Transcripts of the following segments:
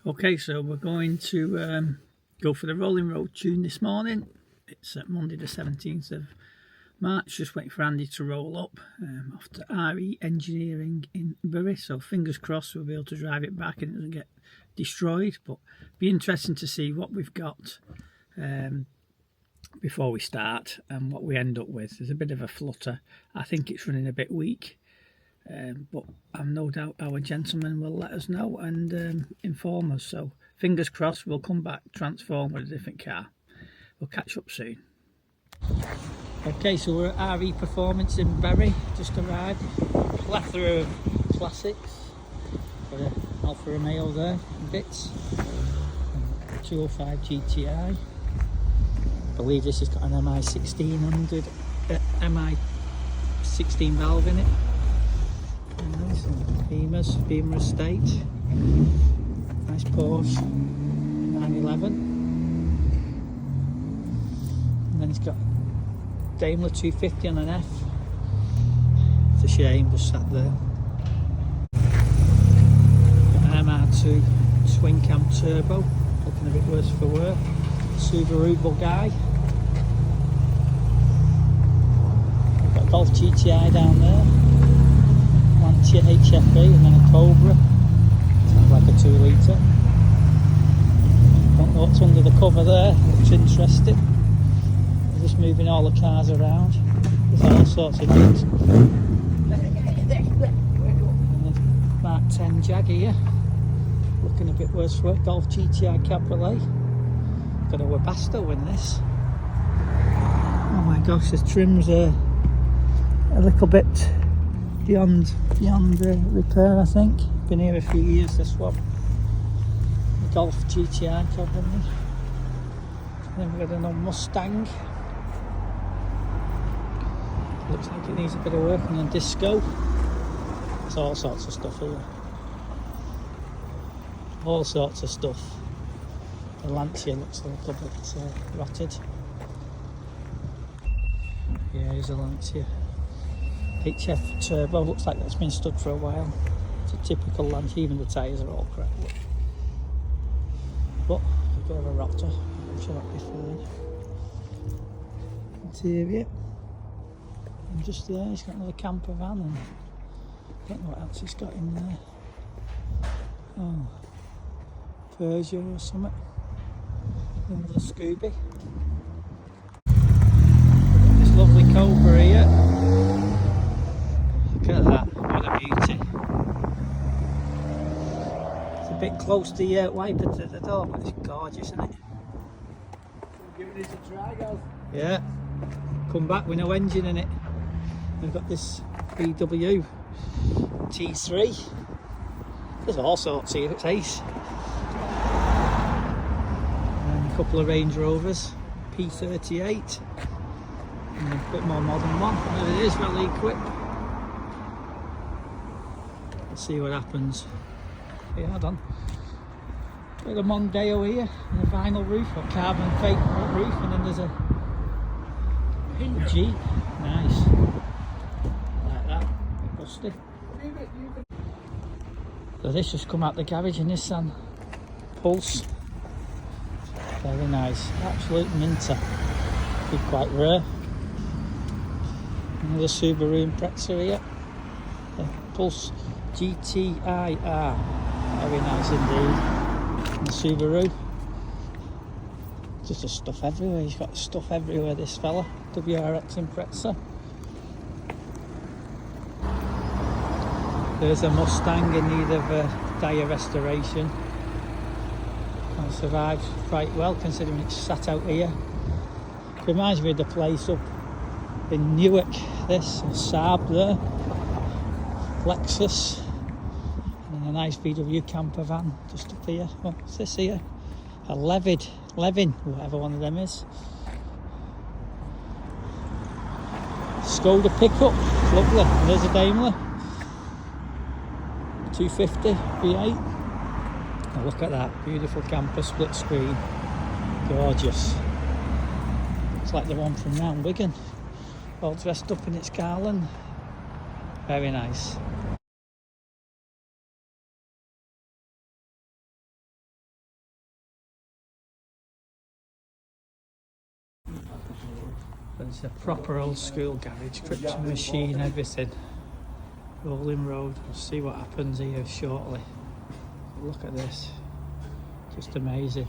Okay, so we're going to go for the rolling road tune this morning. It's Monday the 17th of March. Just waiting for Andy to roll up off to RE Engineering in Bury. So fingers crossed we'll be able to drive it back and it doesn't get destroyed. But be interesting to see what we've got before we start and what we end up with. There's a bit of a flutter. I think it's running a bit weak. But I've no doubt our gentleman will let us know and inform us. So fingers crossed we'll come back transformed with a different car. We'll catch up soon. Okay, so we're at RE Performance in Bury, just arrived. Plethora of classics. Got an Alfa Romeo there, bits. 205 GTI. I believe this has got an MI 1600, MI 16 valve in it. Nice, Beamer estate, nice Porsche 911, and then it's got Daimler 250 on an F. It's a shame, just sat there. Got an MR2 swing cam turbo, looking a bit worse for wear. Subaru Bugatti. We've got Golf GTI down there. Lancia HFE and then a Cobra. Sounds like a 2 litre. Don't know what's under the cover there, looks interesting. We're just moving all the cars around. There's all sorts of things. Mark 10 Jag here. Looking a bit worse for it. Golf GTI Cabriolet. Got a Webasto in this. Oh my gosh, the trims are a little bit beyond repair, I think. Been here a few years, this one. The Golf GTI Cabriolet. Then we've got another Mustang. Looks like it needs a bit of work, and a Disco. There's all sorts of stuff here. All sorts of stuff. The Lancia looks a little bit rotted. Yeah, here's a Lancia. HF turbo, looks like that's been stood for a while. It's a typical Lancia, even the tyres are all crap. But a bit of a rotter, I'm sure that'll be fine. Interior. And just there, he's got another camper van, and I don't know what else he's got in there. Oh, Peugeot or something. Another Scooby. This lovely Cobra here. Look at that, what a beauty. It's a bit close to the wiper to the door, but it's gorgeous, isn't it? Giving it a try, guys. Yeah, come back with no engine in it. We've got this VW T3. There's all sorts here, it's ace. And a couple of Range Rovers, P38. And a bit more modern one. There it is, well equipped. Let's see what happens. Yeah, hold on. Bit of Mondeo here, and a vinyl roof, or carbon fake roof, and then there's a Jeep. Nice. Like that. Bit rusty. So this just come out the garage, a Nissan Pulse. Very nice. Absolute minter. Be quite rare. Another Subaru Impreza here. The Pulse GTIR. Very nice indeed. And the Subaru. Just the stuff everywhere. He's got stuff everywhere, this fella. WRX Impreza. There's a Mustang in need of dire restoration. And survived quite well considering it's sat out here. Reminds me of the place up in Newark. This Saab there, Lexus, and a nice VW camper van just up here. What's this here? A Levin, whatever one of them is. Skoda pickup, lovely. And there's a Daimler 250 V8. Oh, look at that, beautiful camper, split screen, gorgeous. It's like the one from round Wigan, all dressed up in its garland. Very nice. But it's a proper old school garage, Krypton machine, everything. Rolling road. We'll see what happens here shortly. Look at this. Just amazing.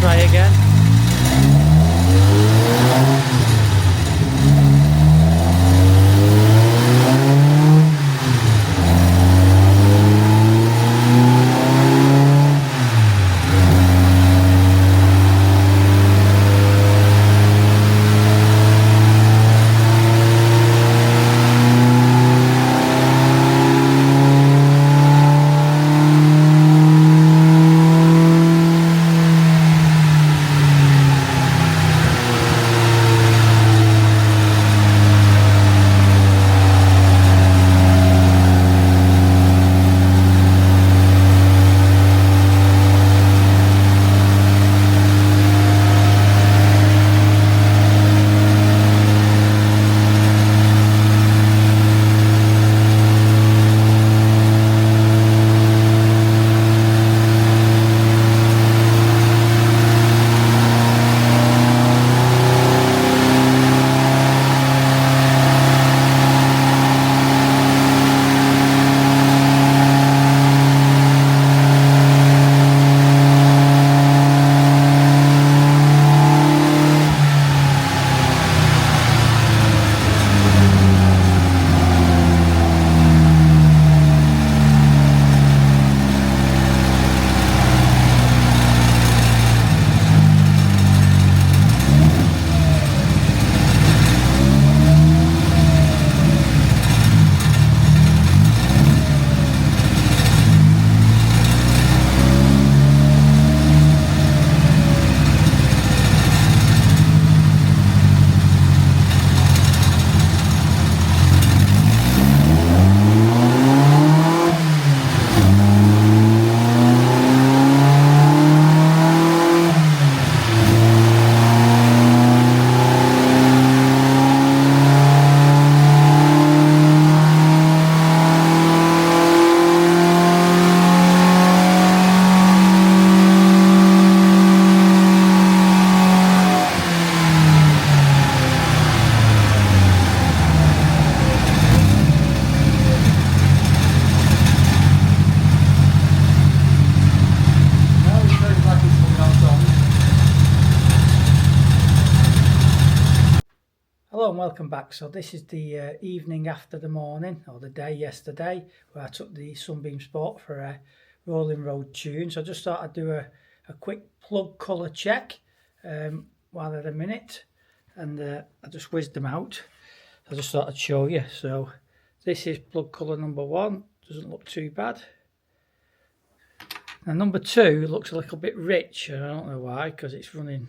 try again. Hello and welcome back. So this is the evening after the morning, or the day yesterday, where I took the Sunbeam Sport for a rolling road tune. So I just thought I'd do a quick plug colour check while at a minute, and I just whizzed them out. I just thought I'd show you. So this is plug colour number 1, doesn't look too bad. Now number 2 looks a little bit rich, and I don't know why, because it's running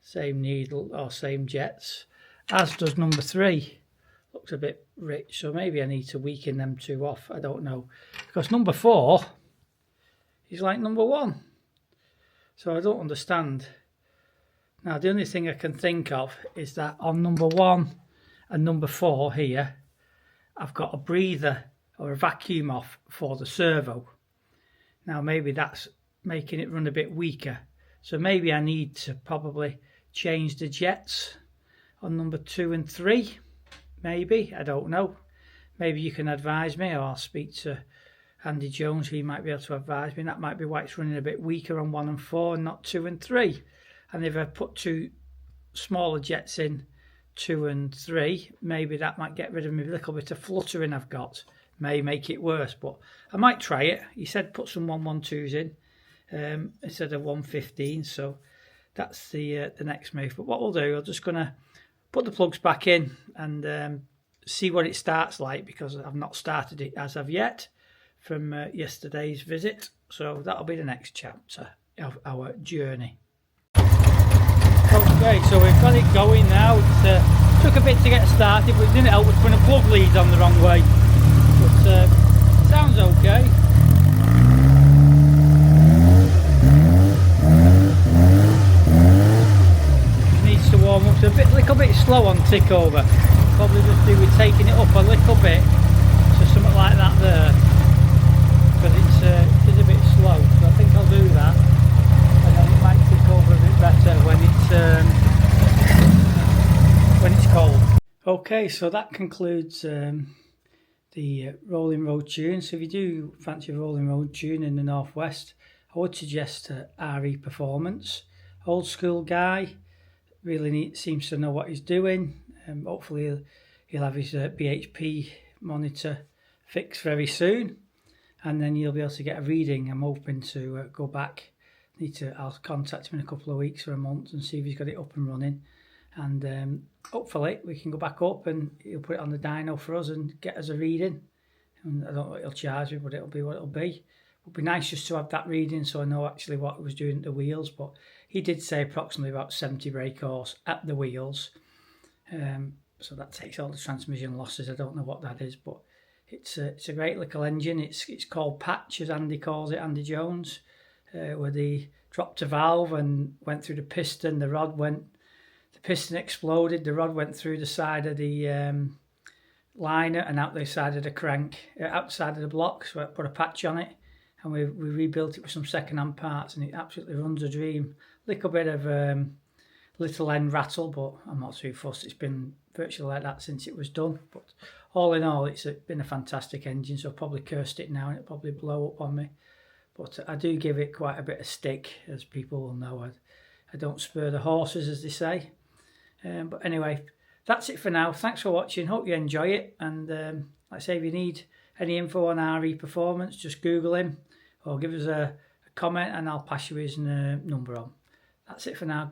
same needle or same jets. As does number 3, looks a bit rich, so maybe I need to weaken them two off, I don't know. Because number 4 is like number 1, so I don't understand. Now the only thing I can think of is that on number 1 and number 4 here, I've got a breather or a vacuum off for the servo. Now maybe that's making it run a bit weaker, so maybe I need to probably change the jets on number 2 and 3, maybe, I don't know. Maybe you can advise me, or I'll speak to Andy Jones, he might be able to advise me. That might be why it's running a bit weaker on 1 and 4 and not 2 and 3. And if I put 2 smaller jets in 2 and 3, maybe that might get rid of me a little bit of fluttering I've got. May make it worse, but I might try it. He said put some 112s in instead of 115, so that's the next move. But what we'll do, I'm just going to put the plugs back in and see what it starts like, because I've not started it as of yet from yesterday's visit. So that'll be the next chapter of our journey. Okay, so we've got it going now. It took a bit to get started, but it didn't help with putting the plug leads on the wrong way. But sounds okay. To warm up, so a little bit slow on tick over. Probably just do with taking it up a little bit, so something like that there, because it is a bit slow. So I think I'll do that, and then it might tick over a bit better when it's cold. Okay, so that concludes the rolling road tune. So if you do fancy a rolling road tune in the northwest, I would suggest RE Performance. old school guy. Really seems to know what he's doing. Hopefully he'll have his BHP monitor fixed very soon, and then you'll be able to get a reading. I'm hoping to go back. I'll contact him in a couple of weeks or a month and see if he's got it up and running, and hopefully we can go back up and he'll put it on the dyno for us and get us a reading. And I don't know what he'll charge me, but it'll be what it'll be. It'd be nice just to have that reading so I know actually what he was doing at the wheels. But he did say approximately about 70 brake horse at the wheels. So that takes all the transmission losses. I don't know what that is, but it's a great little engine. It's called Patch, as Andy calls it, Andy Jones, where they dropped a valve and went through the piston. The piston exploded. The rod went through the side of the liner and out the side of the crank, outside of the block. So I put a patch on it, and we rebuilt it with some second-hand parts, and it absolutely runs a dream. Little bit of little end rattle, but I'm not too fussed. It's been virtually like that since it was done. But all in all, it's been a fantastic engine, so I'll probably cursed it now and it'll probably blow up on me. But I do give it quite a bit of stick, as people will know. I don't spur the horses, as they say. But anyway, that's it for now. Thanks for watching. Hope you enjoy it. And like I say, if you need any info on RE Performance, just Google him or give us a comment and I'll pass you his number on. That's it for now.